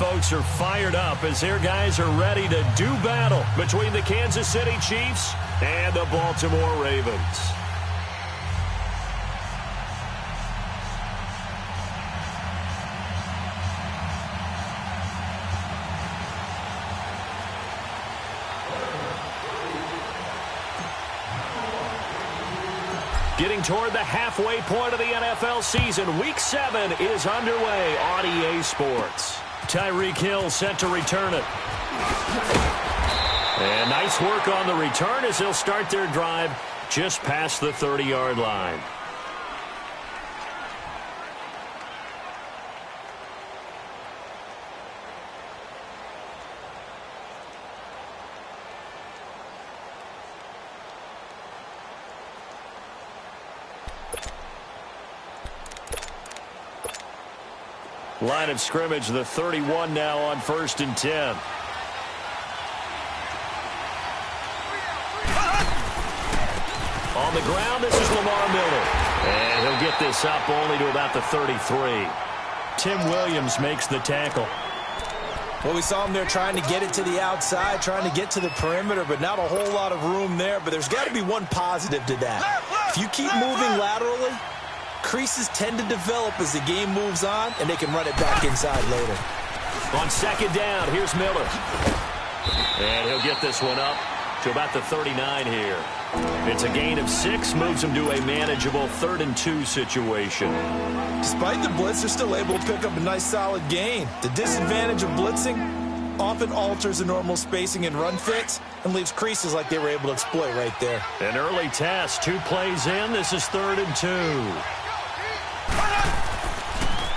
folks are fired up as their guys are ready to do battle between the Kansas City Chiefs and the Baltimore Ravens. Getting toward the halfway point of the NFL season, Week 7 is underway on EA Sports. Tyreek Hill set to return it. And nice work on the return as they'll start their drive just past the 30-yard line. Line of scrimmage, the 31 now on 1st and 10. On the ground, this is Lamar Miller. And he'll get this up only to about the 33. Tim Williams makes the tackle. Well, we saw him there trying to get it to the outside, trying to get to the perimeter, but not a whole lot of room there. But there's got to be one positive to that. If you keep moving laterally, creases tend to develop as the game moves on, and they can run it back inside later. On 2nd down, here's Miller. And he'll get this one up to about the 39 here. It's a gain of 6, moves him to a manageable 3rd and 2 situation. Despite the blitz, they're still able to pick up a nice solid gain. The disadvantage of blitzing often alters the normal spacing and run fits and leaves creases like they were able to exploit right there. An early test, 2 plays in. This is 3rd and 2.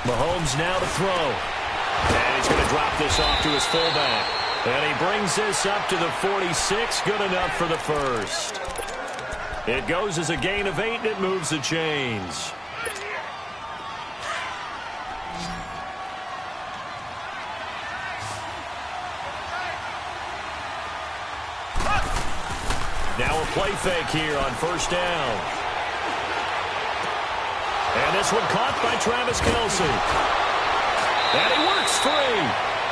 Mahomes now to throw. And he's going to drop this off to his fullback. And he brings this up to the 46. Good enough for the first. It goes as a gain of 8, and it moves the chains. Now a play fake here on 1st down. And this one caught by Travis Kelce. And he works free.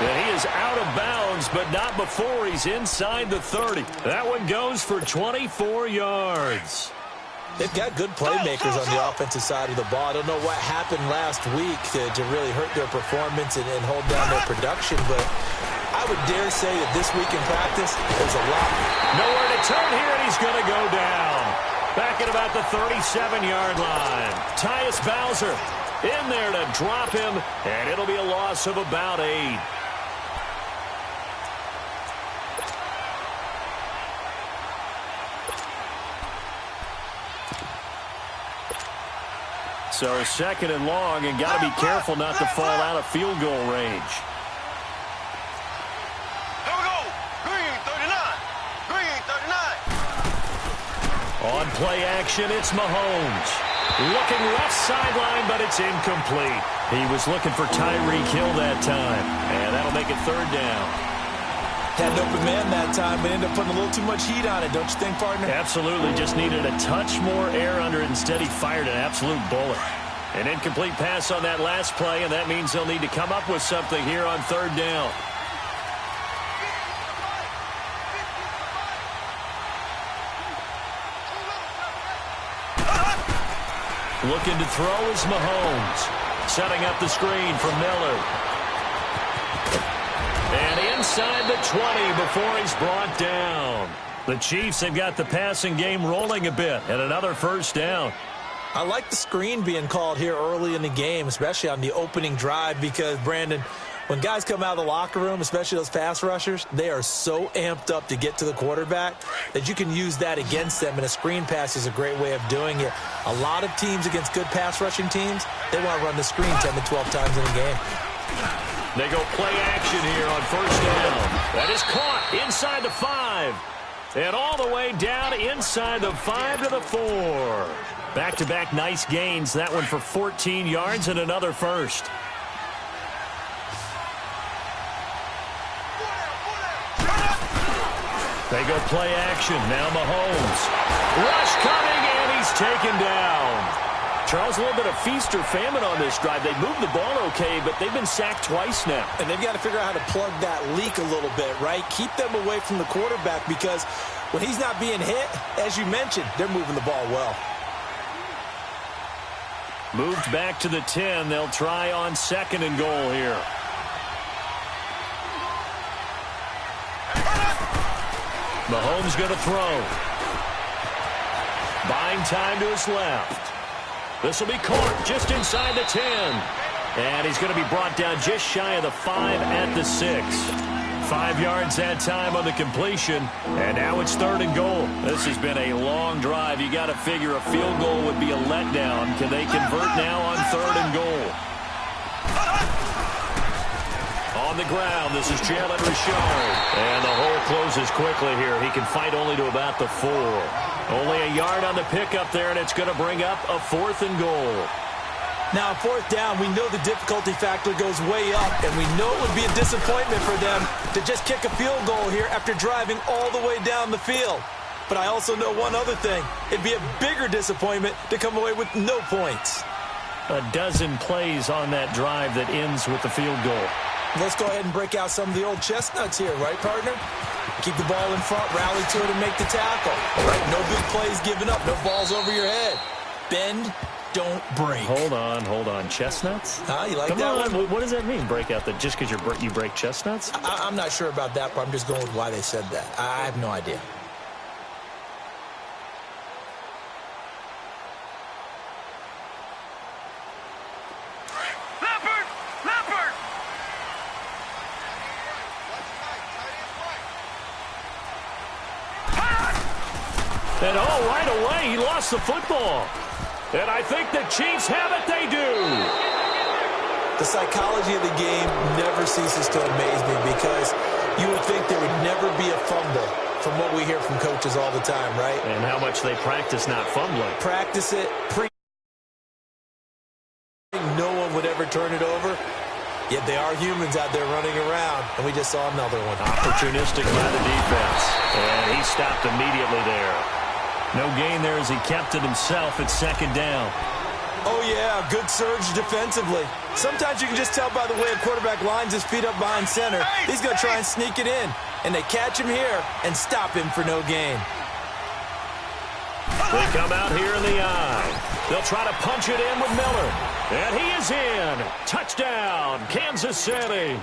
And he is out of bounds, but not before he's inside the 30. That one goes for 24 yards. They've got good playmakers on the offensive side of the ball. I don't know what happened last week to really hurt their performance and hold down their production, but I would dare say that this week in practice, there's a lot. Nowhere to turn here, and he's going to go down. Back at about the 37-yard line. Tyus Bowser in there to drop him, and it'll be a loss of about 8. So 2nd and long, and got to be careful not to fall out of field goal range. On play action, it's Mahomes. Looking left sideline, but it's incomplete. He was looking for Tyreek Hill that time. And that'll make it 3rd down. Had an open man that time, but ended up putting a little too much heat on it, don't you think, partner? Absolutely. Just needed a touch more air under it. Instead, he fired an absolute bullet. An incomplete pass on that last play, and that means they'll need to come up with something here on 3rd down. Looking to throw is Mahomes. Setting up the screen from Miller. And inside the 20 before he's brought down. The Chiefs have got the passing game rolling a bit, and another 1st down. I like the screen being called here early in the game, especially on the opening drive, because, Brandon, when guys come out of the locker room, especially those pass rushers, they are so amped up to get to the quarterback that you can use that against them, and a screen pass is a great way of doing it. A lot of teams against good pass rushing teams, they want to run the screen 10 to 12 times in a game. They go play action here on 1st down. That is caught inside the 5. And all the way down inside the 5 to the 4. Back-to-back nice gains. That one for 14 yards and another first. They go play action. Now Mahomes. Rush coming, and he's taken down. Charles, a little bit of feast or famine on this drive. They moved the ball okay, but they've been sacked twice now. And they've got to figure out how to plug that leak a little bit, right? Keep them away from the quarterback because when he's not being hit, as you mentioned, they're moving the ball well. Moved back to the 10. They'll try on 2nd and goal here. Mahomes going to throw. Buying time to his left. This will be caught just inside the 10. And he's going to be brought down just shy of the 5 at the 6. 5 yards that time on the completion. And now it's 3rd and goal. This has been a long drive. You got to figure a field goal would be a letdown. Can they convert now on 3rd and goal? On the ground, this is Jalen Richard. And the hole closes quickly here. He can fight only to about the 4. Only a yard on the pickup there, and it's going to bring up a 4th and goal. Now, 4th down, we know the difficulty factor goes way up, and we know it would be a disappointment for them to just kick a field goal here after driving all the way down the field. But I also know one other thing. It'd be a bigger disappointment to come away with no points. A dozen plays on that drive that ends with the field goal. Let's go ahead and break out some of the old chestnuts here, right, partner? Keep the ball in front, rally to it, and make the tackle. Right? No big plays given up, no balls over your head. Bend, don't break. Hold on. Chestnuts? You like Come that on. one? What does that mean, break out? Just because you break chestnuts? I'm not sure about that, but I'm just going with why they said that. I have no idea. And right away, he lost the football. And I think the Chiefs have it. They do. The psychology of the game never ceases to amaze me because you would think there would never be a fumble from what we hear from coaches all the time, right? And how much they practice not fumbling. Practice it. No one would ever turn it over. Yet they are humans out there running around, and we just saw another one. Opportunistic by the defense. And he stopped immediately there. No gain there as he kept it himself at 2nd down. Oh, yeah, good surge defensively. Sometimes you can just tell by the way a quarterback lines his feet up behind center. He's going to try and sneak it in, and they catch him here and stop him for no gain. They come out here in the eye. They'll try to punch it in with Miller. And he is in. Touchdown, Kansas City.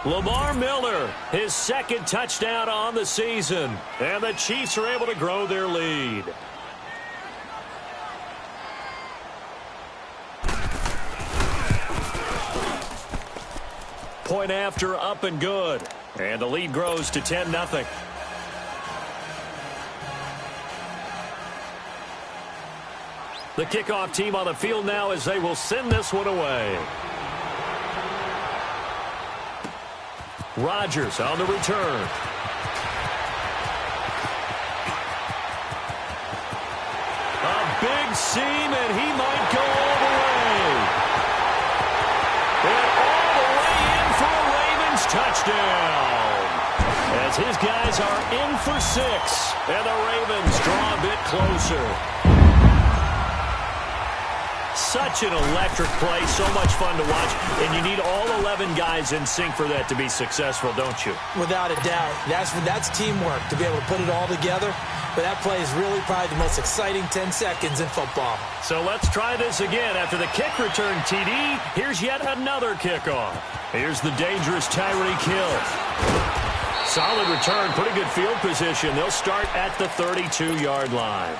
Lamar Miller, his 2nd touchdown on the season. And the Chiefs are able to grow their lead. Point after, up and good. And the lead grows to 10-0. The kickoff team on the field now as they will send this one away. Rodgers on the return. A big seam, and he might go all the way. And all the way in for a Ravens touchdown. As his guys are in for 6, and the Ravens draw a bit closer. Such an electric play, so much fun to watch, and you need all 11 guys in sync for that to be successful, don't you? Without a doubt. That's teamwork, to be able to put it all together. But that play is really probably the most exciting 10 seconds in football. So let's try this again. After the kick return TD, here's yet another kickoff. Here's the dangerous Tyreek Hill. Solid return, pretty good field position. They'll start at the 32-yard line.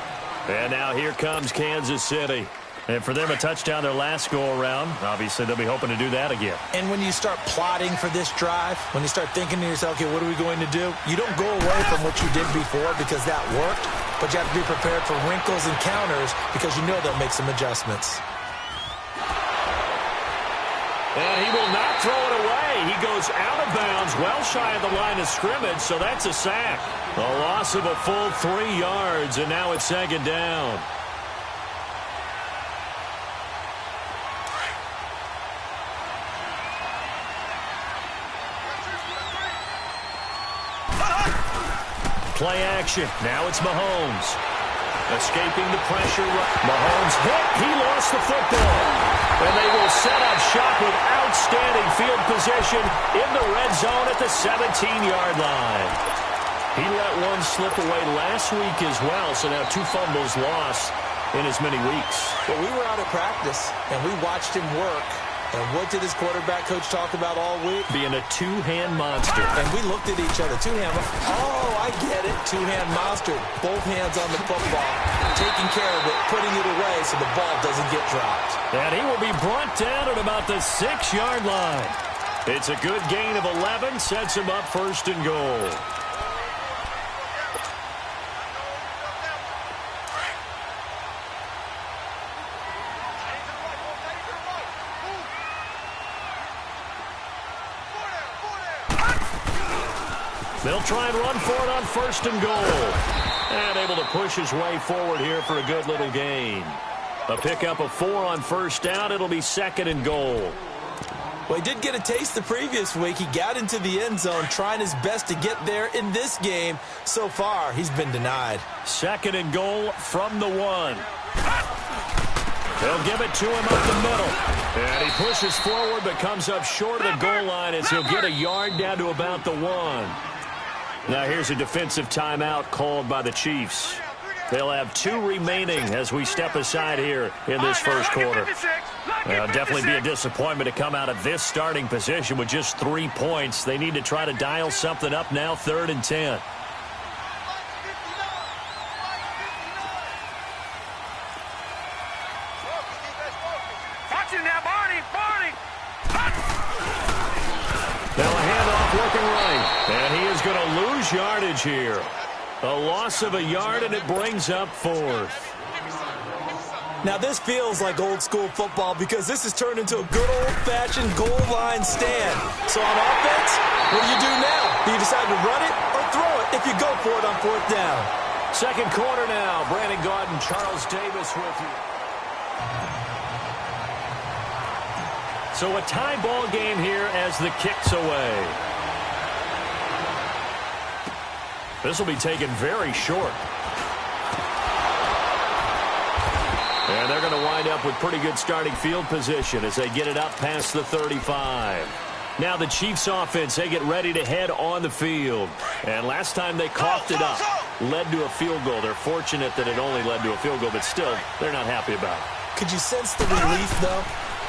And now here comes Kansas City. And for them, a touchdown their last go-around. Obviously, they'll be hoping to do that again. And when you start plotting for this drive, when you start thinking to yourself, okay, what are we going to do? You don't go away from what you did before because that worked, but you have to be prepared for wrinkles and counters because you know they'll make some adjustments. And he will not throw it away. He goes out of bounds, well shy of the line of scrimmage, so that's a sack. A loss of a full 3 yards, and now it's 2nd down. Play action. Now it's Mahomes. Escaping the pressure. Mahomes hit. He lost the football. And they will set up shop with outstanding field position in the red zone at the 17-yard line. He let one slip away last week as well, so now 2 fumbles lost in as many weeks. Well, we were out at practice, and we watched him work. And what did his quarterback coach talk about all week? Being a two-hand monster. And we looked at each other. Two-hand. Oh, I get it. Two-hand monster. Both hands on the football. Taking care of it. Putting it away so the ball doesn't get dropped. And he will be brought down at about the 6-yard line. It's a good gain of 11. Sets him up 1st and goal. They'll try and run for it on 1st and goal. And able to push his way forward here for a good little gain. A pickup of 4 on 1st down. It'll be 2nd and goal. Well, he did get a taste the previous week. He got into the end zone trying his best to get there in this game. So far, he's been denied. 2nd and goal from the 1. They'll give it to him up the middle. And he pushes forward but comes up short of the goal line as he'll get a yard down to about the 1. Now here's a defensive timeout called by the Chiefs. They'll have 2 remaining as we step aside here in this first quarter. Definitely be a disappointment to come out of this starting position with just 3 points. They need to try to dial something up now, 3rd and 10. Now a handoff looking right. And he is going to lose yardage here. A loss of a yard, and it brings up 4th. Now this feels like old school football because this has turned into a good old-fashioned goal line stand. So on offense, what do you do now? Do you decide to run it or throw it if you go for it on 4th down? 2nd quarter now. Brandon Gaudin, Charles Davis with you. So a tie ball game here as the kick's away. This will be taken very short. And they're going to wind up with pretty good starting field position as they get it up past the 35. Now the Chiefs offense, they get ready to head on the field. And last time they coughed it up, led to a field goal. They're fortunate that it only led to a field goal, but still, they're not happy about it. Could you sense the relief, though,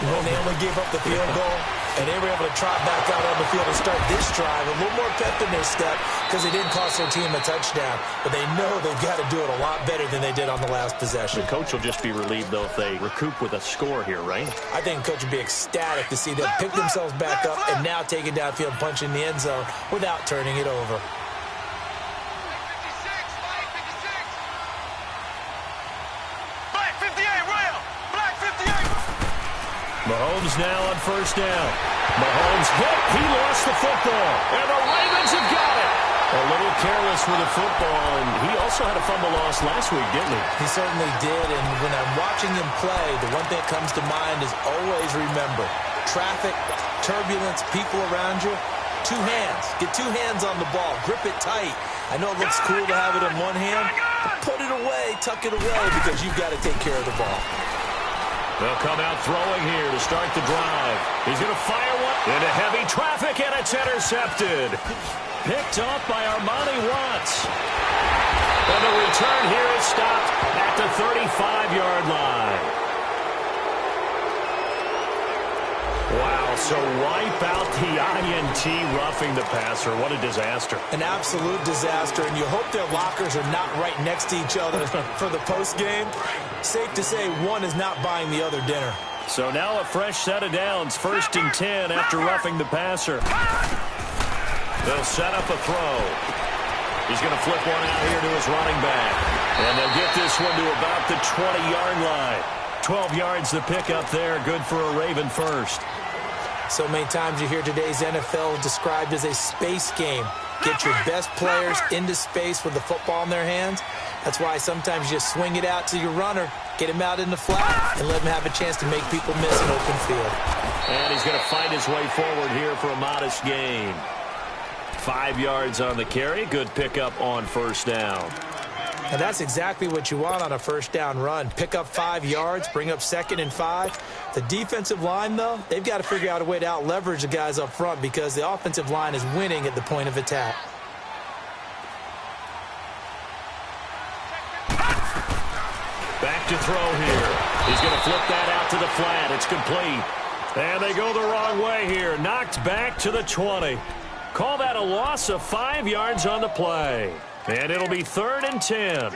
when they only gave up the field goal? And they were able to trot back out on the field and start this drive. A little more pep in their step because they didn't cost their team a touchdown. But they know they've got to do it a lot better than they did on the last possession. The coach will just be relieved, though, if they recoup with a score here, right? I think the coach would be ecstatic to see them pick themselves back up and now take it downfield and punch in the end zone without turning it over. Mahomes now on 1st down. Mahomes hit. He lost the football. And the Ravens have got it. A little careless with the football. And he also had a fumble loss last week, didn't he? He certainly did. And when I'm watching him play, the one thing that comes to mind is always remember, traffic, turbulence, people around you, 2 hands. Get 2 hands on the ball. Grip it tight. I know it looks cool to have it in one hand, but put it away, tuck it away, because you've got to take care of the ball. They'll come out throwing here to start the drive. He's going to fire one into heavy traffic, and it's intercepted. Picked off by Armani Watts. And the return here is stopped at the 35-yard line. Wow, so wipe out the INT roughing the passer. What a disaster. An absolute disaster, and you hope their lockers are not right next to each other for the postgame. Safe to say one is not buying the other dinner. So now a fresh set of downs, 1st and 10 after roughing the passer. They'll set up a throw. He's going to flip one out here to his running back. And they'll get this one to about the 20-yard line. 12 yards the pickup there, good for a Raven first. So many times you hear today's NFL described as a space game. Get your best players into space with the football in their hands. That's why sometimes you just swing it out to your runner, get him out in the flat, and let him have a chance to make people miss an open field. And he's going to fight his way forward here for a modest gain. 5 yards on the carry. Good pickup on 1st down. And that's exactly what you want on a first down run. Pick up 5 yards, bring up 2nd and 5. The defensive line, though, they've got to figure out a way to out-leverage the guys up front because the offensive line is winning at the point of attack. Back to throw here. He's going to flip that out to the flat. It's complete. And they go the wrong way here. Knocked back to the 20. Call that a loss of 5 yards on the play. And it'll be 3rd and 10.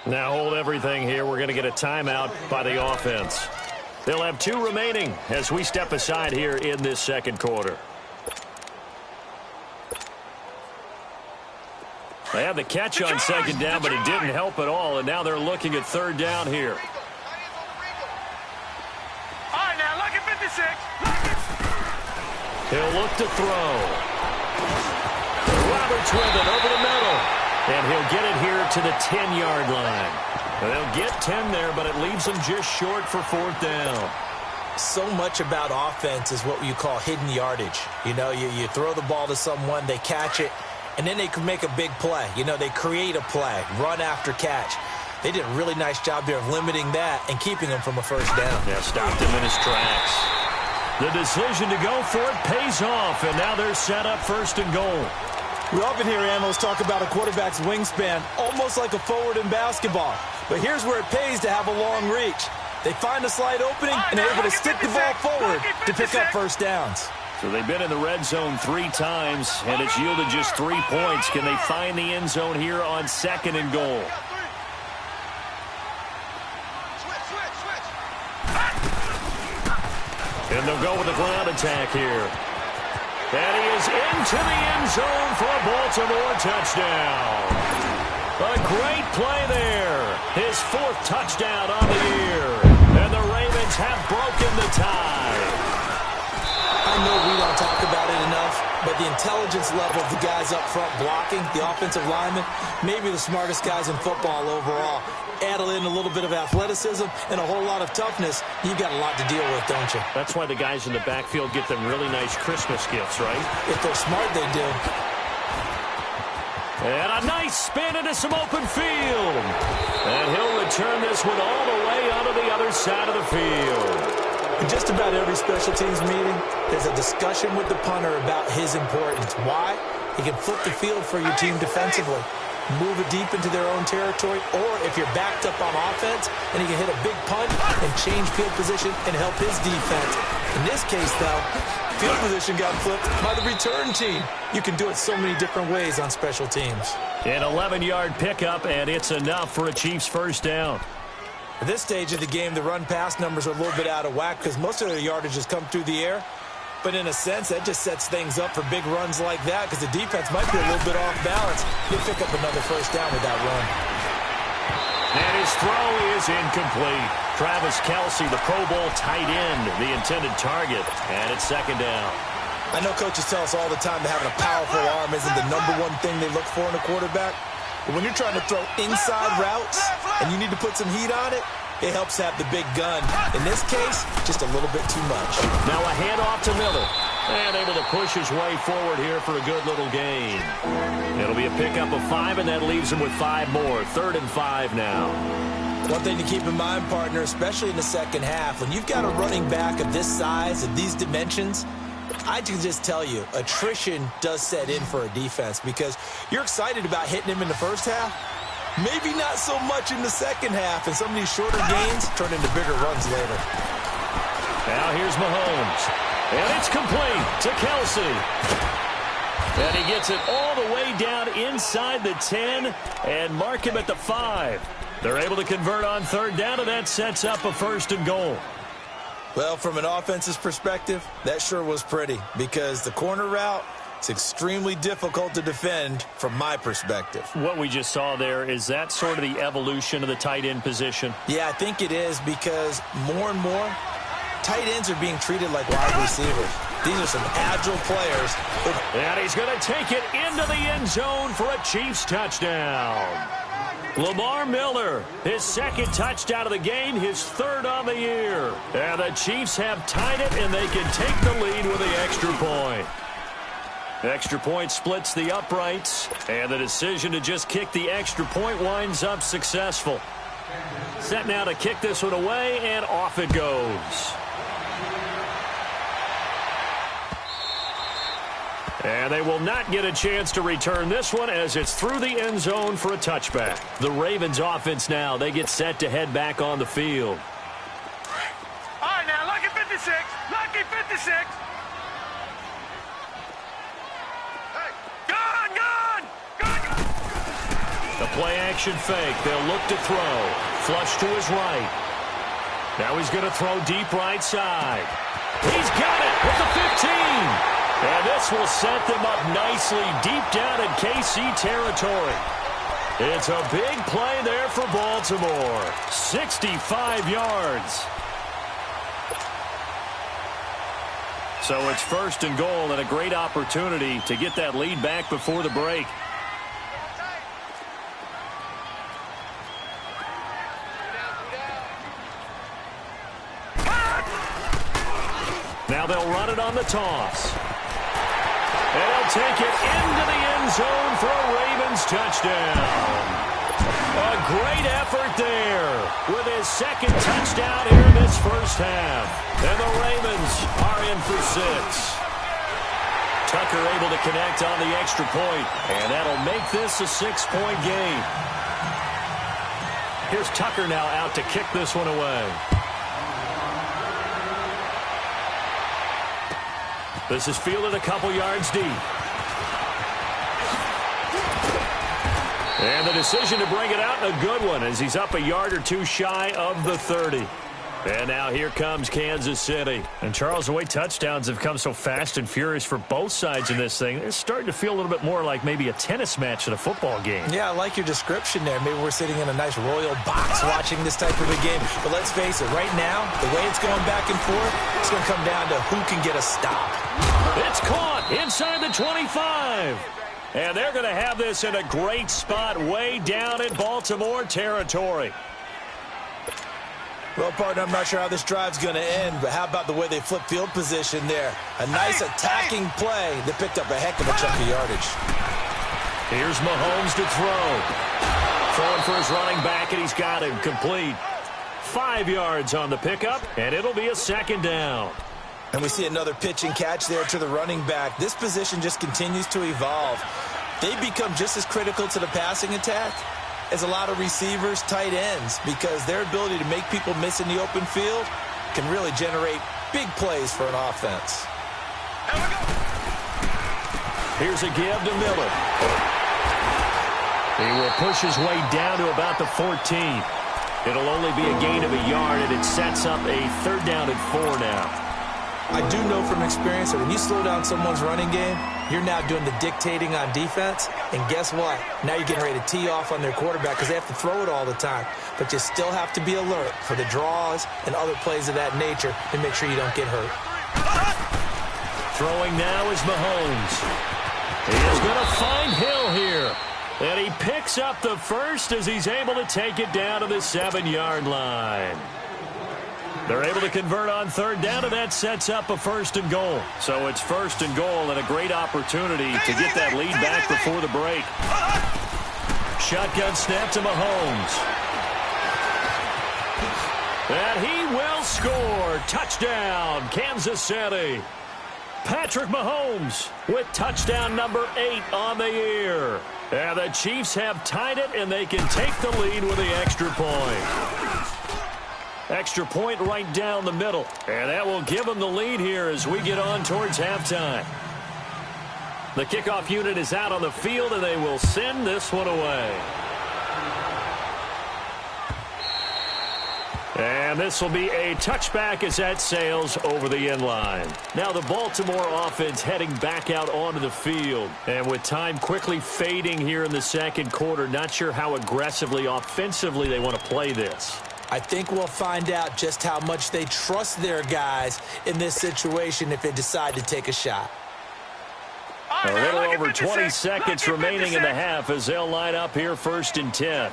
Now hold everything here. We're going to get a timeout by the offense. They'll have 2 remaining as we step aside here in this second quarter. They had the catch on 2nd down, but it didn't help at all. And now they're looking at 3rd down here. All right, now look at 56. He'll look to throw. Roberts with it over the middle. And he'll get it here to the 10-yard line. They'll get 10 there, but it leaves them just short for 4th down. So much about offense is what you call hidden yardage. You know, you throw the ball to someone, they catch it, and then they can make a big play. You know, they create a play, run after catch. They did a really nice job there of limiting that and keeping them from a first down. Yeah, stopped him in his tracks. The decision to go for it pays off, and now they're set up 1st and goal. We often hear analysts talk about a quarterback's wingspan, almost like a forward in basketball. But here's where it pays to have a long reach. They find a slight opening and are able to stick the ball forward to pick up first downs. So they've been in the red zone 3 times, and it's yielded just 3 points. Can they find the end zone here on 2nd and goal? And they'll go with the ground attack here. And he is into the end zone for a Baltimore touchdown. A great play there. His 4th touchdown on the year. And the Ravens have broken the tie. I know we don't talk about it enough, but the intelligence level of the guys up front blocking, the offensive linemen, maybe the smartest guys in football overall. Add in a little bit of athleticism and a whole lot of toughness, you've got a lot to deal with, don't you? That's why the guys in the backfield get them really nice Christmas gifts, right? If they're smart, they do. And a nice spin into some open field. And he'll return this one all the way onto the other side of the field. In just about every special teams meeting, there's a discussion with the punter about his importance. Why? He can flip the field for your team defensively, move it deep into their own territory, or if you're backed up on offense, and he can hit a big punt and change field position and help his defense. In this case, though, field position got flipped by the return team. You can do it so many different ways on special teams. An 11-yard pickup, and it's enough for a Chiefs first down. At this stage of the game, the run-pass numbers are a little bit out of whack because most of their yardage has come through the air. But in a sense, that just sets things up for big runs like that because the defense might be a little bit off balance. You'll pick up another first down with that run. And his throw is incomplete. Travis Kelce, the Pro Bowl tight end, the intended target. And it's 2nd down. I know coaches tell us all the time that having a powerful arm isn't the #1 thing they look for in a quarterback. But when you're trying to throw inside routes and you need to put some heat on it, it helps have the big gun. In this case, just a little bit too much. Now a handoff to Miller. And able to push his way forward here for a good little gain. It'll be a pickup of 5, and that leaves him with 5 more. 3rd and 5 now. One thing to keep in mind, partner, especially in the second half, when you've got a running back of this size, of these dimensions, I can just tell you, attrition does set in for a defense because you're excited about hitting him in the first half. Maybe not so much in the second half, and some of these shorter gains turn into bigger runs later. Now here's Mahomes. And it's complete to Kelce. And he gets it all the way down inside the 10 and mark him at the 5. They're able to convert on 3rd down, and that sets up a 1st and goal. Well, from an offense's perspective, that sure was pretty because the corner route, it's extremely difficult to defend from my perspective. What we just saw there, is that sort of the evolution of the tight end position? Yeah, I think it is because more and more, tight ends are being treated like wide receivers. These are some agile players. And he's going to take it into the end zone for a Chiefs touchdown. Lamar Miller, his 2nd touchdown of the game, his 3rd on the year. And the Chiefs have tied it, and they can take the lead with the extra point. Extra point splits the uprights, and the decision to just kick the extra point winds up successful. Set now to kick this one away, and off it goes. And they will not get a chance to return this one as it's through the end zone for a touchback. The Ravens offense now, they get set to head back on the field. All right, now, lucky 56. Lucky 56. Hey, gone. The play-action fake. They'll look to throw. Flush to his right. Now he's going to throw deep right side. He's got it with the 15. And this will set them up nicely deep down in KC territory. It's a big play there for Baltimore. 65 yards. So it's first and goal and a great opportunity to get that lead back before the break. Now they'll run it on the toss. And they'll take it into the end zone for a Ravens touchdown. A great effort there with his second touchdown here in this first half. And the Ravens are in for 6. Tucker able to connect on the extra point, and that'll make this a 6-point game. Here's Tucker now out to kick this one away. This is fielded a couple yards deep. And the decision to bring it out, a good one, as he's up a yard or two shy of the 30. And now here comes Kansas City. And Charles, the way touchdowns have come so fast and furious for both sides in this thing, it's starting to feel a little bit more like maybe a tennis match than a football game. Yeah, I like your description there. Maybe we're sitting in a nice royal box watching this type of a game. But let's face it, right now, the way it's going back and forth, it's going to come down to who can get a stop. It's caught inside the 25. And they're going to have this in a great spot way down in Baltimore territory. Well, partner, I'm not sure how this drive's going to end, but how about the way they flip field position there? A nice attacking play that picked up a heck of a chunk of yardage. Here's Mahomes to throw. Throwing for his running back, and he's got him complete. 5 yards on the pickup, and it'll be a second down. And we see another pitch and catch there to the running back. This position just continues to evolve. They become just as critical to the passing attack as a lot of receivers, tight ends, because their ability to make people miss in the open field can really generate big plays for an offense. Here's a give to Miller. He will push his way down to about the 14. It'll only be a gain of a yard, and it sets up a 3rd down and 4 now. I do know from experience that when you slow down someone's running game, you're now doing the dictating on defense. And guess what? Now you're getting ready to tee off on their quarterback because they have to throw it all the time. But you still have to be alert for the draws and other plays of that nature to make sure you don't get hurt. Throwing now is Mahomes. He is going to find Hill here. And he picks up the first as he's able to take it down to the 7-yard line. They're able to convert on 3rd down, and that sets up a 1st and goal. So it's 1st and goal and a great opportunity to get that lead back before the break. Shotgun snap to Mahomes. And he will score. Touchdown, Kansas City. Patrick Mahomes with touchdown number 8 on the year. And the Chiefs have tied it, and they can take the lead with the extra point. Extra point right down the middle. And that will give them the lead here as we get on towards halftime. The kickoff unit is out on the field, and they will send this one away. And this will be a touchback as that sails over the end line. Now the Baltimore offense heading back out onto the field. And with time quickly fading here in the second quarter, not sure how aggressively offensively they want to play this. I think we'll find out just how much they trust their guys in this situation if they decide to take a shot. A little over 20 seconds remaining in the half as they'll line up here 1st and 10.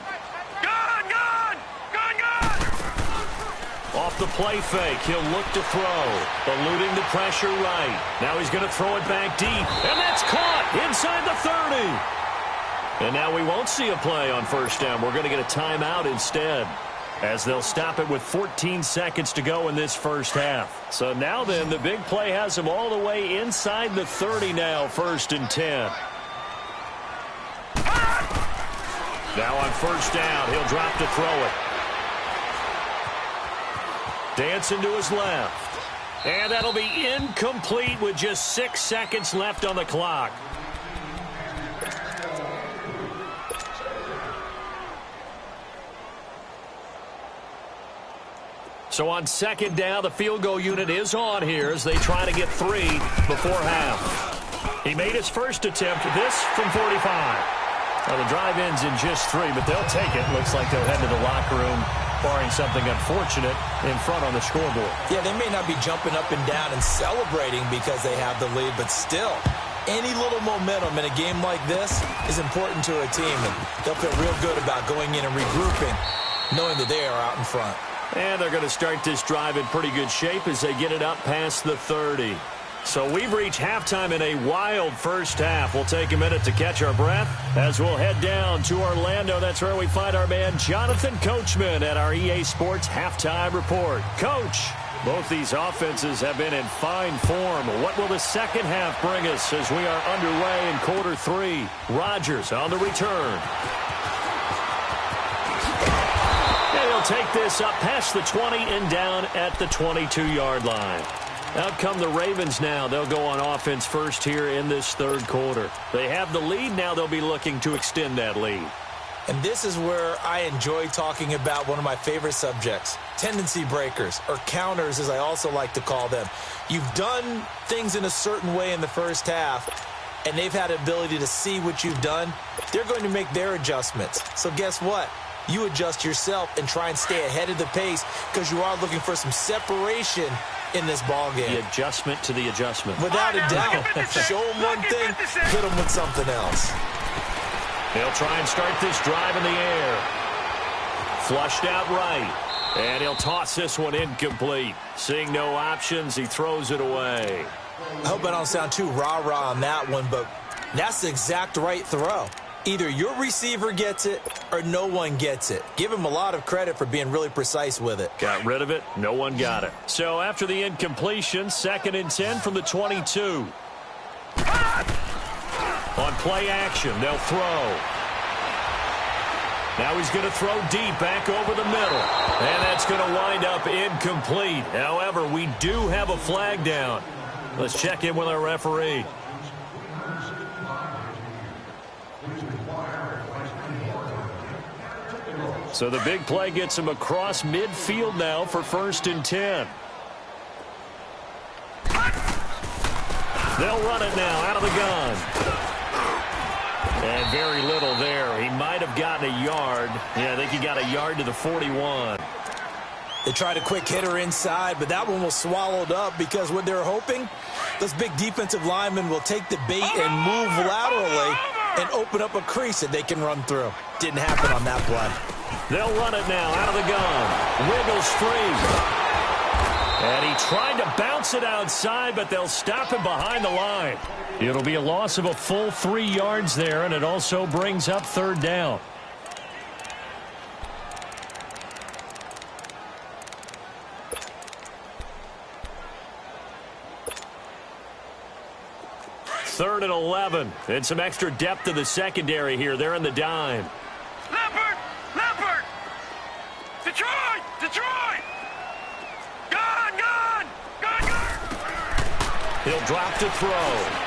Off the play fake, he'll look to throw. Eluding the pressure right. Now he's going to throw it back deep. And that's caught inside the 30. And now we won't see a play on first down. We're going to get a timeout instead, as they'll stop it with 14 seconds to go in this first half. So now then, the big play has him all the way inside the 30 now, 1st and 10. Now on first down, he'll drop to throw it. Dancing to his left. And that'll be incomplete with just 6 seconds left on the clock. So on second down, the field goal unit is on here as they try to get 3 before half. He made his first attempt, this from 45. Well, the drive ends in just 3, but they'll take it. Looks like they'll head to the locker room, barring something unfortunate in front on the scoreboard. Yeah, they may not be jumping up and down and celebrating because they have the lead, but still, any little momentum in a game like this is important to a team, and they'll feel real good about going in and regrouping, knowing that they are out in front. And they're going to start this drive in pretty good shape as they get it up past the 30. So we've reached halftime in a wild first half. We'll take a minute to catch our breath as we'll head down to Orlando. That's where we find our man Jonathan Coachman at our EA Sports Halftime Report. Coach, both these offenses have been in fine form. What will the second half bring us as we are underway in quarter 3? Rodgers on the return. And he'll take this up past the 20 and down at the 22-yard line. Out come the Ravens now. They'll go on offense first here in this third quarter. They have the lead. Now they'll be looking to extend that lead. And this is where I enjoy talking about one of my favorite subjects, tendency breakers, or counters as I also like to call them. You've done things in a certain way in the first half, and they've had the ability to see what you've done. They're going to make their adjustments. So guess what? You adjust yourself and try and stay ahead of the pace because you are looking for some separation in this ball game. The adjustment to the adjustment. Without a doubt. Show them one thing, hit them with something else. They'll try and start this drive in the air. Flushed out right. And he'll toss this one incomplete. Seeing no options, he throws it away. I hope I don't sound too rah-rah on that one, but that's the exact right throw. Either your receiver gets it or no one gets it. Give him a lot of credit for being really precise with it. Got rid of it. No one got it. So after the incompletion, 2nd and 10 from the 22. On play action, they'll throw. Now he's going to throw deep back over the middle. And that's going to wind up incomplete. However, we do have a flag down. Let's check in with our referee. So the big play gets him across midfield now for 1st and 10. They'll run it now out of the gun. And very little there. He might have gotten a yard. Yeah, I think he got a yard to the 41. They tried a quick hitter inside, but that one was swallowed up because what they're hoping, those big defensive linemen will take the bait and move laterally and open up a crease that they can run through. Didn't happen on that play. They'll run it now out of the gun. Wiggles free. And he tried to bounce it outside, but they'll stop him behind the line. It'll be a loss of a full 3 yards there, and it also brings up 3rd down. Third and 11. And some extra depth in the secondary here. They're in the dime. Leopard! Leopard! Detroit! Detroit! Gone! Gone! Gone! Gone! He'll drop to throw.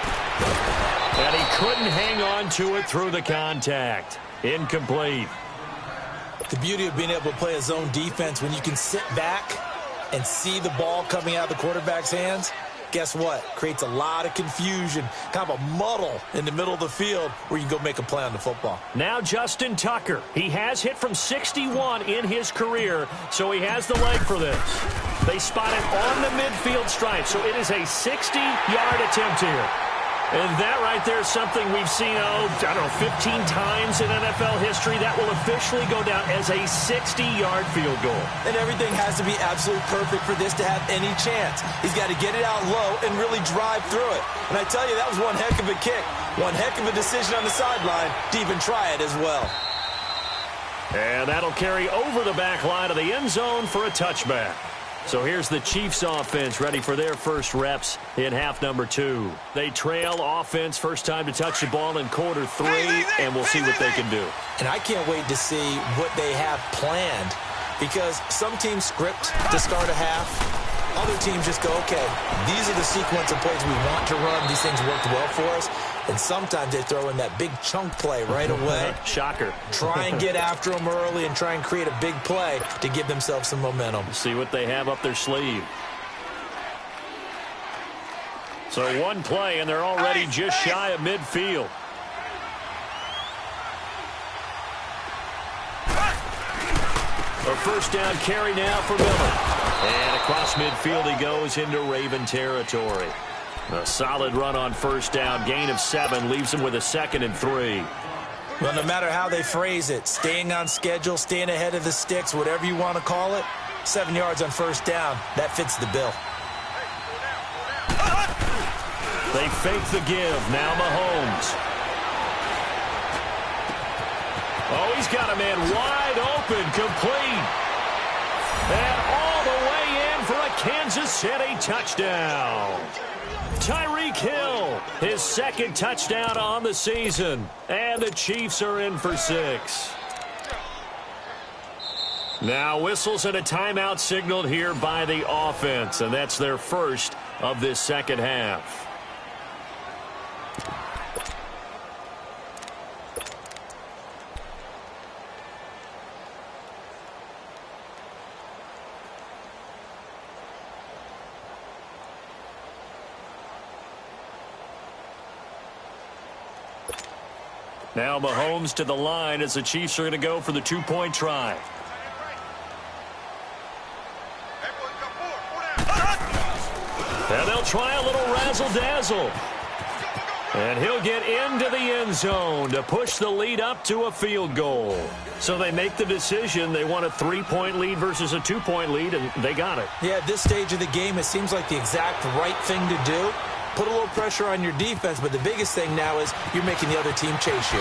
And he couldn't hang on to it through the contact. Incomplete. The beauty of being able to play a zone defense when you can sit back and see the ball coming out of the quarterback's hands, guess what? Creates a lot of confusion, kind of a muddle in the middle of the field where you can go make a play on the football. Now Justin Tucker. He has hit from 61 in his career, so he has the leg for this. They spot it on the midfield stripe, so it is a 60-yard attempt here. And that right there is something we've seen, I don't know, 15 times in NFL history. That will officially go down as a 60-yard field goal. And everything has to be absolutely perfect for this to have any chance. He's got to get it out low and really drive through it. And I tell you, that was one heck of a kick. One heck of a decision on the sideline to even try it as well. And that'll carry over the back line of the end zone for a touchback. So here's the Chiefs offense ready for their first reps in half number 2. They trail offense, first time to touch the ball in quarter 3, and we'll see what they can do. And I can't wait to see what they have planned, because some teams script to start a half. Other teams just go, okay, these are the sequence of plays we want to run. These things worked well for us. And sometimes they throw in that big chunk play right away. Shocker. Try and get after them early and try and create a big play to give themselves some momentum. See what they have up their sleeve. So one play, and they're already just shy of midfield. A first down carry now for Miller. And across midfield he goes into Raven territory. A solid run on first down. Gain of 7 leaves him with a 2nd and 3. Well, no matter how they phrase it, staying on schedule, staying ahead of the sticks, whatever you want to call it, 7 yards on first down, that fits the bill. They fake the give. Now Mahomes. Oh, he's got a man wide open, complete. And all the way in for a Kansas City touchdown. Tyreek Hill, his 2nd touchdown on the season. And the Chiefs are in for 6. Now whistles and a timeout signaled here by the offense. And that's their first of this second half. Now Mahomes to the line as the Chiefs are going to go for the 2-point try. And they'll try a little razzle-dazzle. And he'll get into the end zone to push the lead up to a field goal. So they make the decision. They want a 3-point lead versus a 2-point lead, and they got it. Yeah, at this stage of the game, it seems like the exact right thing to do. Put a little pressure on your defense, but the biggest thing now is you're making the other team chase you.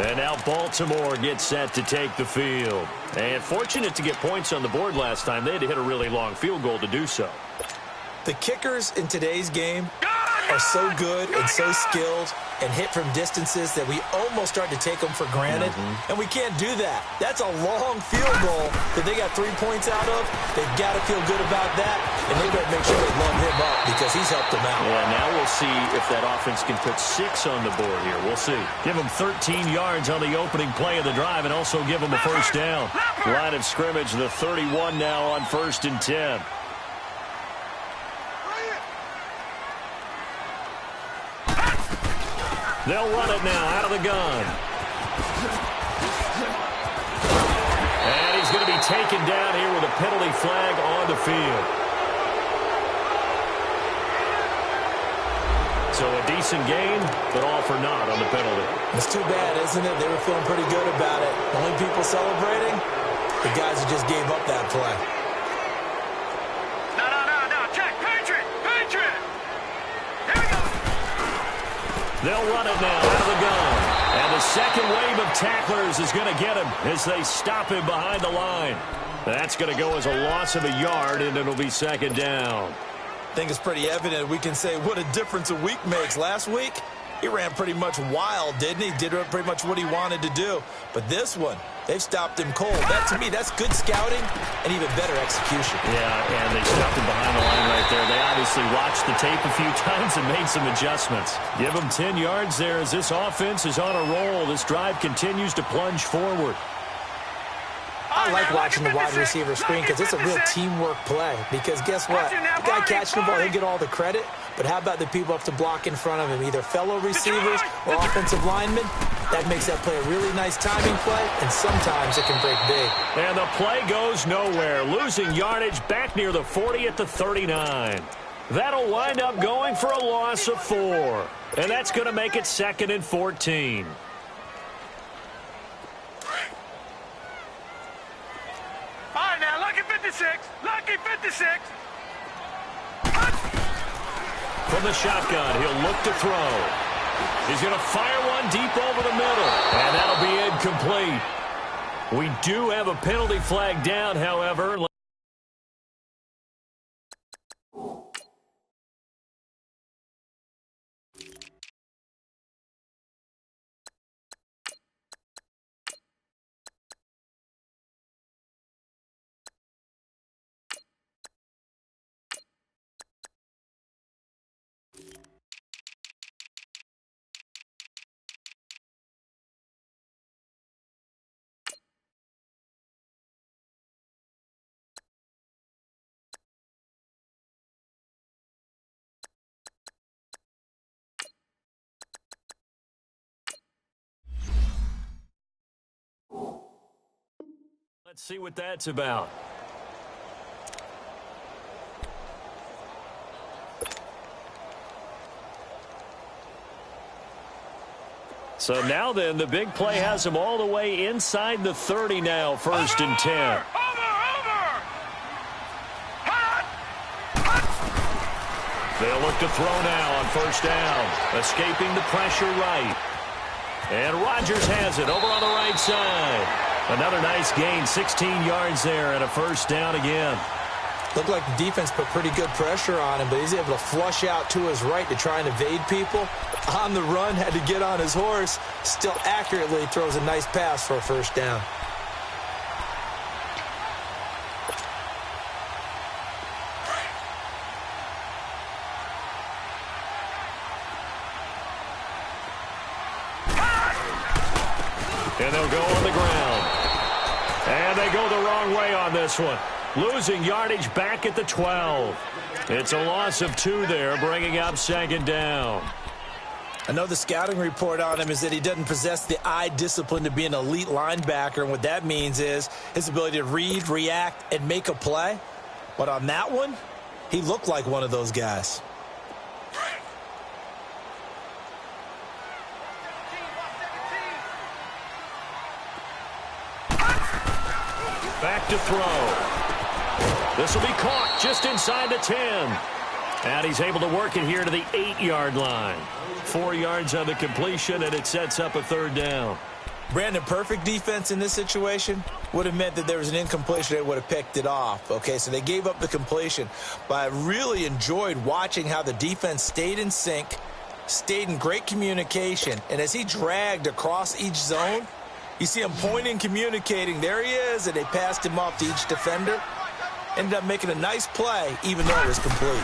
And now Baltimore gets set to take the field. And fortunate to get points on the board last time. They had to hit a really long field goal to do so. The kickers in today's game are so good and so skilled and hit from distances that we almost start to take them for granted. And we can't do that. That's a long field goal that they got 3 points out of. They've got to feel good about that, and they better make sure they love him up because he's helped them out. Yeah, now we'll see if that offense can put 6 on the board here. We'll see. Give them 13 yards on the opening play of the drive and also give them a first down. Line of scrimmage, the 31 now on 1st and 10. They'll run it now out of the gun. And he's going to be taken down here with a penalty flag on the field. So a decent gain, but all for naught on the penalty. It's too bad, isn't it? They were feeling pretty good about it. Only people celebrating, the guys who just gave up that play. No. Check. Patriot. Here we go. They'll run it now out of the gun. And the second wave of tacklers is going to get him as they stop him behind the line. That's going to go as a loss of a yard, and it'll be 2nd down. I think it's pretty evident. We can say what a difference a week makes. Last week, he ran pretty much wild, didn't he? Did pretty much what he wanted to do. But this one, they've stopped him cold. That, to me, that's good scouting and even better execution. Yeah, and they stopped him behind the line right there. They obviously watched the tape a few times and made some adjustments. Give them 10 yards there as this offense is on a roll. This drive continues to plunge forward. I like watching the wide receiver screen because it's a real teamwork play. Because guess what? The guy catching the ball, he'll get all the credit. But how about the people up to block in front of him, either fellow receivers or offensive linemen? That makes that play a really nice timing play, and sometimes it can break big. And the play goes nowhere, losing yardage back near the 40 at the 39. That'll wind up going for a loss of 4. And that's going to make it 2nd and 14. All right, now, lucky 56. Lucky 56. From the shotgun, he'll look to throw. He's going to fire one deep over the middle. And that'll be incomplete. We do have a penalty flag down, however. Let's see what that's about. So now then, the big play has them all the way inside the 30 now, 1st and 10. Over! Hot! They'll look to throw now on 1st down, escaping the pressure right. And Rodgers has it over on the right side. Another nice gain, 16 yards there, and a 1st down again. Looked like the defense put pretty good pressure on him, but he's able to flush out to his right to try and evade people. On the run, had to get on his horse. Still accurately throws a nice pass for a 1st down. And they'll go on the ground. And they go the wrong way on this one. Losing yardage back at the 12. It's a loss of 2 there, bringing up 2nd down. I know the scouting report on him is that he doesn't possess the eye discipline to be an elite linebacker, and what that means is his ability to read, react, and make a play. But on that one, he looked like one of those guys. Back to throw. This will be caught just inside the 10. And he's able to work it here to the 8-yard line. 4 yards on the completion, and it sets up a 3rd down. Brandon, perfect defense in this situation would have meant that there was an incompletion. They would have picked it off. Okay, so they gave up the completion. But I really enjoyed watching how the defense stayed in sync, stayed in great communication. And as he dragged across each zone, you see him pointing, communicating. There he is, and they passed him off to each defender. Ended up making a nice play, even though it was complete.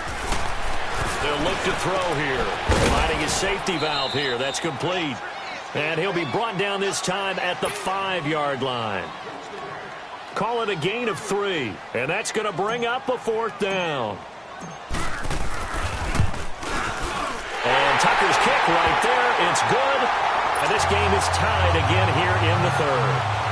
They'll look to throw here. Finding his safety valve here. That's complete. And he'll be brought down this time at the 5-yard line. Call it a gain of 3. And that's going to bring up a 4th down. And Tucker's kick right there. It's good. And this game is tied again here in the 3rd.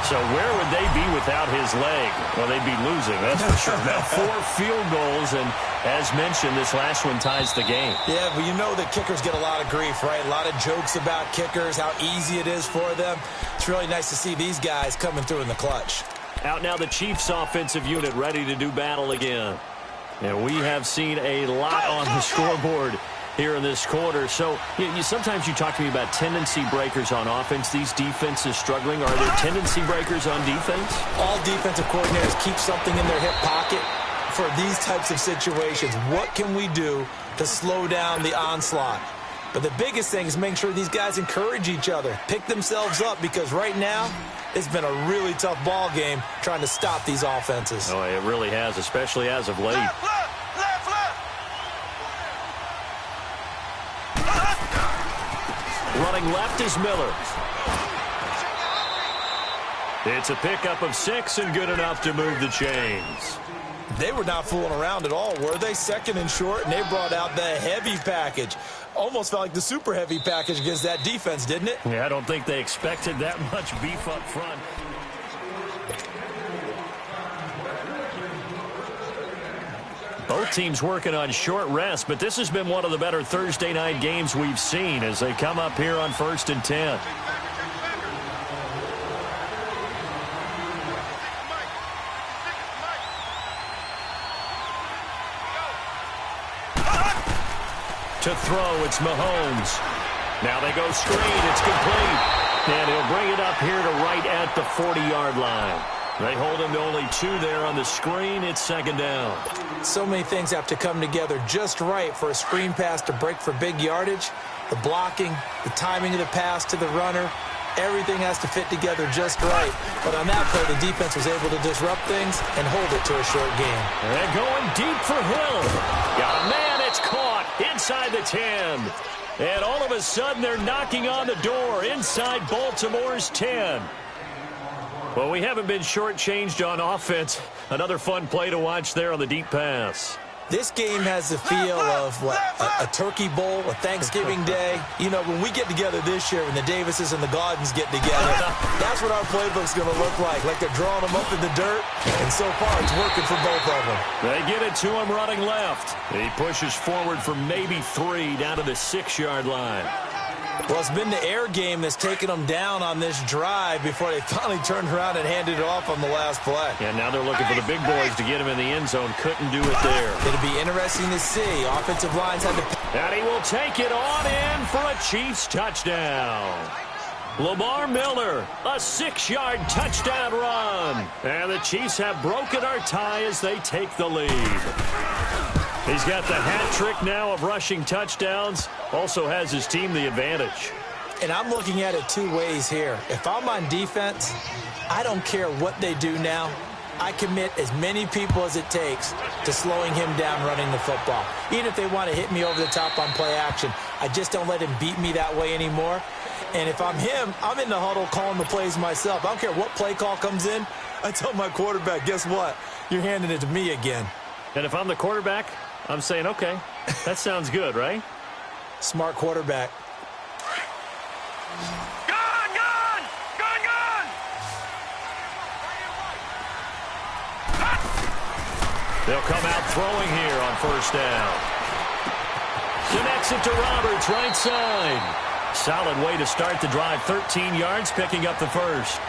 So where would they be without his leg? Well, they'd be losing, that's for sure. Now 4 field goals, and as mentioned, this last one ties the game. Yeah, but you know that kickers get a lot of grief, right? A lot of jokes about kickers, how easy it is for them. It's really nice to see these guys coming through in the clutch. Out now the Chiefs offensive unit ready to do battle again. And we have seen a lot on the scoreboard here in this quarter. So sometimes you talk to me about tendency breakers on offense. These defenses struggling. Are there tendency breakers on defense? All defensive coordinators keep something in their hip pocket for these types of situations. What can we do to slow down the onslaught? But the biggest thing is making sure these guys encourage each other, pick themselves up, because right now it's been a really tough ball game trying to stop these offenses. Oh, it really has, especially as of late. Left. Running left is Miller. It's a pickup of 6 and good enough to move the chains. They were not fooling around at all, were they? Second and short, and they brought out the heavy package. Almost felt like the super heavy package against that defense, didn't it? Yeah, I don't think they expected that much beef up front. Both teams working on short rest, but this has been one of the better Thursday night games we've seen as they come up here on 1st and 10. To throw, it's Mahomes. Now they go screen, it's complete. And he'll bring it up here to right at the 40-yard line. They hold him to only 2 there on the screen. It's 2nd down. So many things have to come together just right for a screen pass to break for big yardage. The blocking, the timing of the pass to the runner, everything has to fit together just right. But on that play, the defense was able to disrupt things and hold it to a short game. They're going deep for Hill. Got a man, it's caught inside the 10. And all of a sudden, they're knocking on the door inside Baltimore's 10. Well, we haven't been shortchanged on offense. Another fun play to watch there on the deep pass. This game has the feel of, what, a turkey bowl, a Thanksgiving day. You know, when we get together this year, when the Davises and the Gaudens get together, that's what our playbook's going to look like they're drawing them up in the dirt, and so far it's working for both of them. They get it to him running left. He pushes forward for maybe 3 down to the 6-yard line. Well, it's been the air game that's taken them down on this drive before they finally turned around and handed it off on the last play. And now they're looking for the big boys to get him in the end zone. Couldn't do it there. It'll be interesting to see. Offensive lines had to... And he will take it on in for a Chiefs touchdown. Lamar Miller, a 6-yard touchdown run. And the Chiefs have broken our tie as they take the lead. He's got the hat trick now of rushing touchdowns. Also has his team the advantage. And I'm looking at it 2 ways here. If I'm on defense, I don't care what they do now. I commit as many people as it takes to slowing him down running the football. Even if they want to hit me over the top on play action, I just don't let him beat me that way anymore. And if I'm him, I'm in the huddle calling the plays myself. I don't care what play call comes in. I tell my quarterback, guess what? You're handing it to me again. And if I'm the quarterback, I'm saying, okay, that sounds good, right? Smart quarterback. Gone, gone! Gone, gone! They'll come out throwing here on 1st down. Connects it to Roberts, right side. Solid way to start the drive. 13 yards, picking up the first.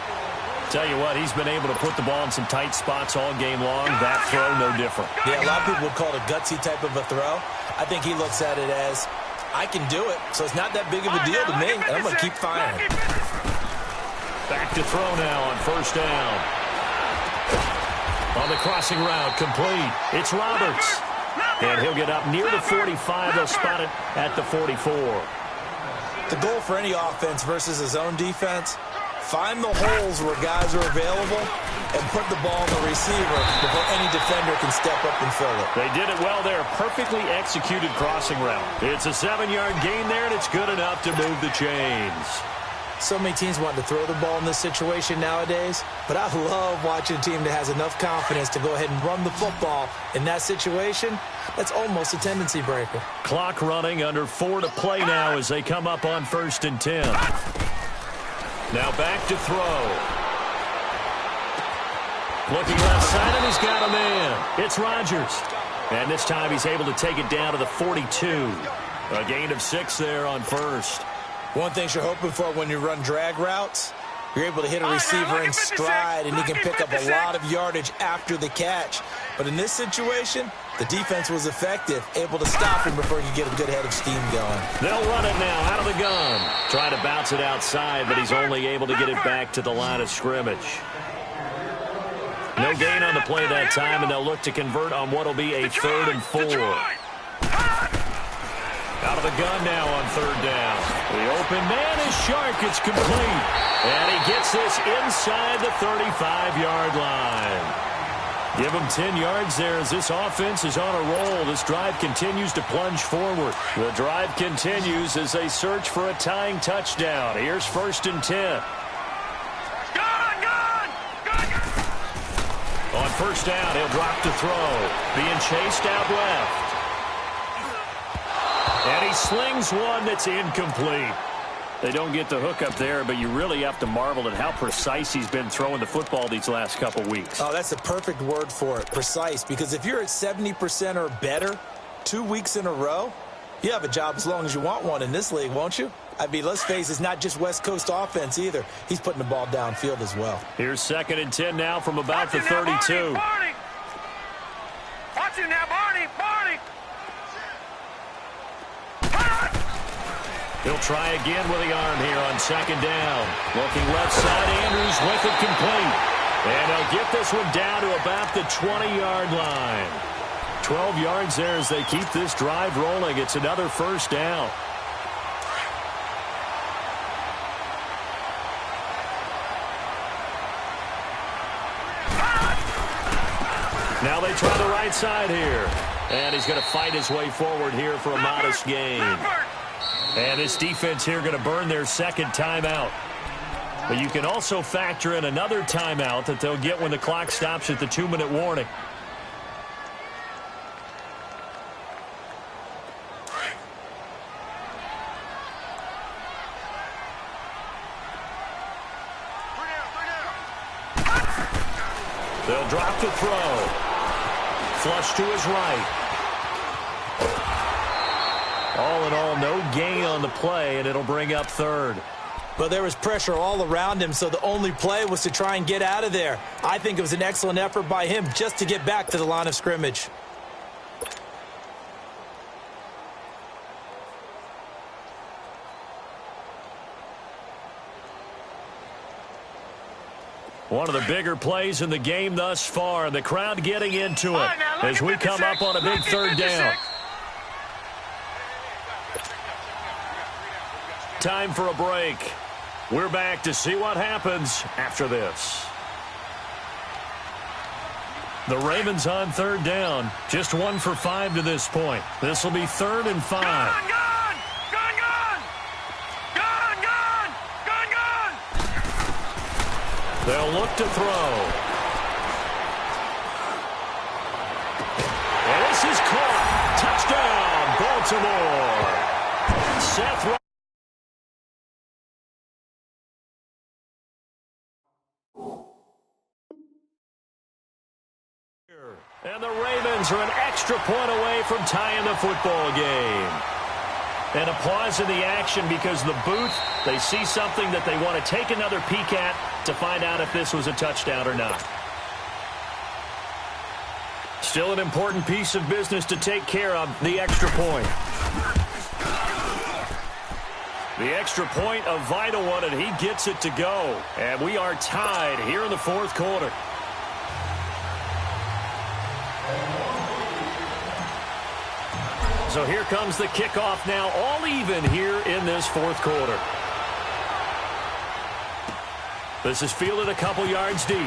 Tell you what, he's been able to put the ball in some tight spots all game long. That throw, no different. Yeah, a lot of people would call it a gutsy type of a throw. I think he looks at it as, I can do it, so it's not that big of a deal to me, and I'm going to keep firing. Back to throw now on 1st down. On the crossing route, complete. It's Roberts. And he'll get up near the 45. They'll spot it at the 44. The goal for any offense versus his own defense, find the holes where guys are available and put the ball in the receiver before any defender can step up and fill it. They did it well there. Perfectly executed crossing route. It's a 7-yard gain there, and it's good enough to move the chains. So many teams want to throw the ball in this situation nowadays, but I love watching a team that has enough confidence to go ahead and run the football. In that situation, that's almost a tendency breaker. Clock running, under 4 to play now as they come up on 1st and 10. Now back to throw. Looking left side, and he's got a man. It's Rodgers. And this time he's able to take it down to the 42. A gain of 6 there on 1st. One thing you're hoping for when you run drag routes, you're able to hit a receiver in stride, and he can pick up a lot of yardage after the catch. But in this situation, the defense was effective, able to stop him before he could get a good head of steam going. They'll run it now out of the gun. Trying to bounce it outside, but he's only able to get it back to the line of scrimmage. No gain on the play that time, and they'll look to convert on what will be a 3rd and 4. Out of the gun now on 3rd down. The open man is Shark. It's complete. And he gets this inside the 35-yard line. Give him 10 yards there as this offense is on a roll. This drive continues to plunge forward. The drive continues as they search for a tying touchdown. Here's 1st and 10. Gone, gone! Gone, gone! On first down. He'll drop to throw. Being chased out left. And he slings one that's incomplete. They don't get the hook up there, but you really have to marvel at how precise he's been throwing the football these last couple weeks. Oh, that's a perfect word for it, precise, because if you're at 70% or better 2 weeks in a row, you have a job as long as you want one in this league, won't you? I mean, let's face it, it's not just West Coast offense either. He's putting the ball downfield as well. Here's 2nd and 10 now from about the 32. Barney. Watch him now, Barney. He'll try again with the arm here on 2nd down. Looking left side, Andrews with it complete. And they'll get this one down to about the 20-yard line. 12 yards there as they keep this drive rolling. It's another first down. Now they try the right side here. And he's going to fight his way forward here for a modest gain. And this defense here going to burn their second timeout. But you can also factor in another timeout that they'll get when the clock stops at the 2-minute warning. They'll drop the throw. Flush to his right. All in all, no gain on the play, and it'll bring up 3rd. But there was pressure all around him, so the only play was to try and get out of there. I think it was an excellent effort by him just to get back to the line of scrimmage. One of the bigger plays in the game thus far, and the crowd getting into it as we come up on a big 3rd down. Time for a break. We're back to see what happens after this. The Ravens on 3rd down. Just 1 for 5 to this point. This will be 3rd and 5. Gun! They'll look to throw. And this is caught. Touchdown, Baltimore. Seth and the Ravens are an extra point away from tying the football game. And a pause in the action because the booth, they see something that they want to take another peek at to find out if this was a touchdown or not. Still an important piece of business to take care of, the extra point. The extra point, a vital one, and he gets it to go. And we are tied here in the 4th quarter. So here comes the kickoff now, all even here in this 4th quarter. This is fielded a couple yards deep.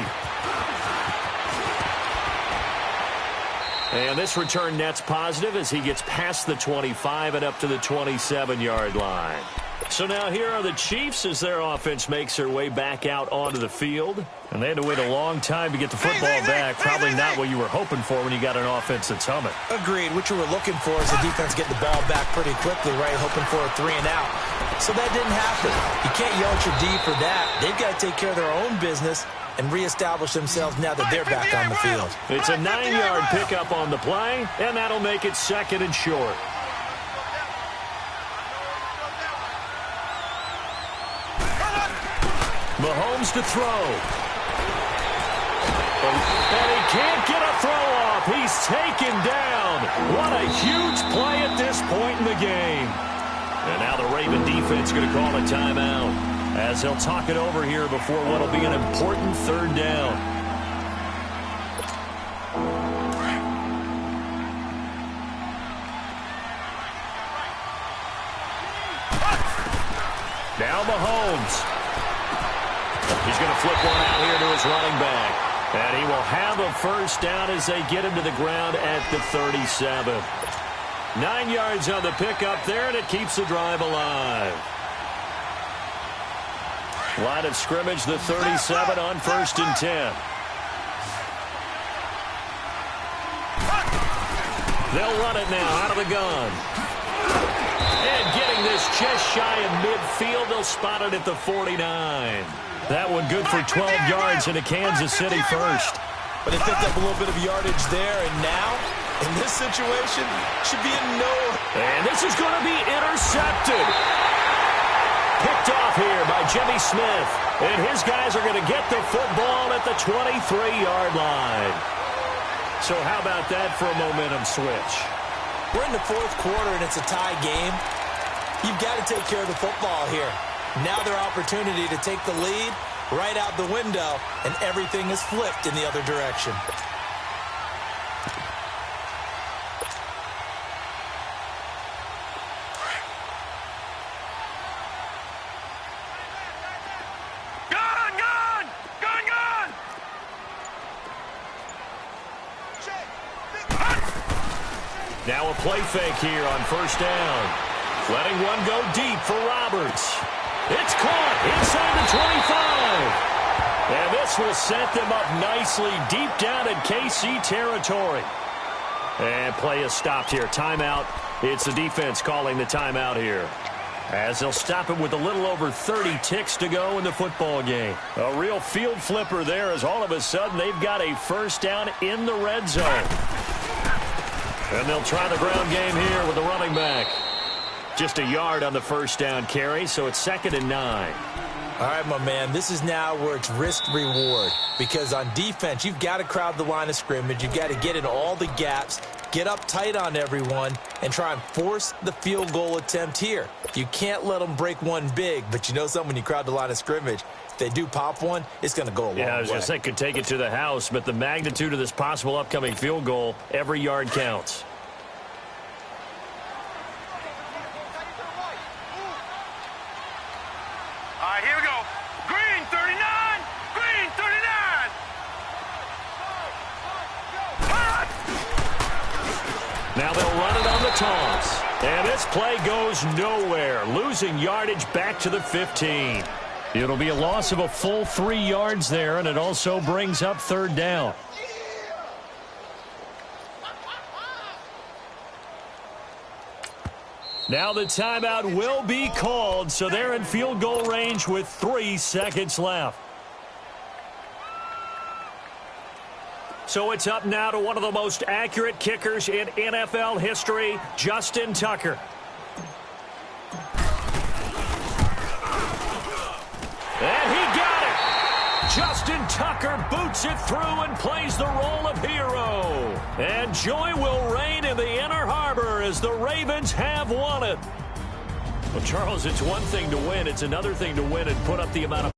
And this return net's positive as he gets past the 25 and up to the 27-yard line. So now here are the Chiefs as their offense makes their way back out onto the field. And they had to wait a long time to get the football back. Probably not what you were hoping for when you got an offense that's humming. Agreed. What you were looking for is the defense getting the ball back pretty quickly, right? Hoping for a 3 and out. So that didn't happen. You can't yell at your D for that. They've got to take care of their own business and reestablish themselves now that they're back on the field. It's a 9-yard pickup on the play, and that'll make it 2nd and short. Mahomes to throw. And he can't get a throw off. He's taken down. What a huge play at this point in the game. And now the Raven defense going to call a timeout as he'll talk it over here before what will be an important 3rd down. Now Mahomes. He's going to flip one out here to his running back. And he will have a first down as they get him to the ground at the 37. 9 yards on the pickup there, and it keeps the drive alive. Line of scrimmage, the 37 on 1st and 10. They'll run it now out of the gun. And getting this just shy of midfield, they'll spot it at the 49. That one good for 12 yards into Kansas City first. But they picked up a little bit of yardage there, and now, in this situation, should be a no. And this is going to be intercepted. Picked off here by Jimmy Smith. And his guys are going to get the football at the 23-yard line. So how about that for a momentum switch? We're in the fourth quarter, and it's a tie game. You've got to take care of the football here. Now their opportunity to take the lead right out the window, and everything is flipped in the other direction. Now a play fake here on first down. Letting one go deep for Roberts. It's caught inside the 25. And this will set them up nicely deep down in KC territory. And play is stopped here. Timeout. It's the defense calling the timeout here, as they'll stop it with a little over 30 ticks to go in the football game. A real field flipper there, as all of a sudden they've got a first down in the red zone. And they'll try the ground game here with the running back. Just a yard on the first down carry, so it's 2nd and 9. All right, my man, this is now where it's risk-reward, because on defense, you've got to crowd the line of scrimmage. You've got to get in all the gaps, get up tight on everyone, and try and force the field goal attempt here. You can't let them break one big, but you know something, when you crowd the line of scrimmage, if they do pop one, it's going to go a long way. Yeah, I was going to say, could take it to the house, but the magnitude of this possible upcoming field goal, every yard counts. All right, here we go. Green 39. Green 39. Now they'll run it on the toss. And this play goes nowhere, losing yardage back to the 15. It'll be a loss of a full 3 yards there, and it also brings up 3rd down. Now the timeout will be called, so they're in field goal range with 3 seconds left. So it's up now to one of the most accurate kickers in NFL history, Justin Tucker. And he got it! Justin Tucker boots it through and plays the role of hero. And joy will reign in the Inner Harbor as the Ravens have won it. Well, Charles, it's one thing to win. It's another thing to win and put up the amount of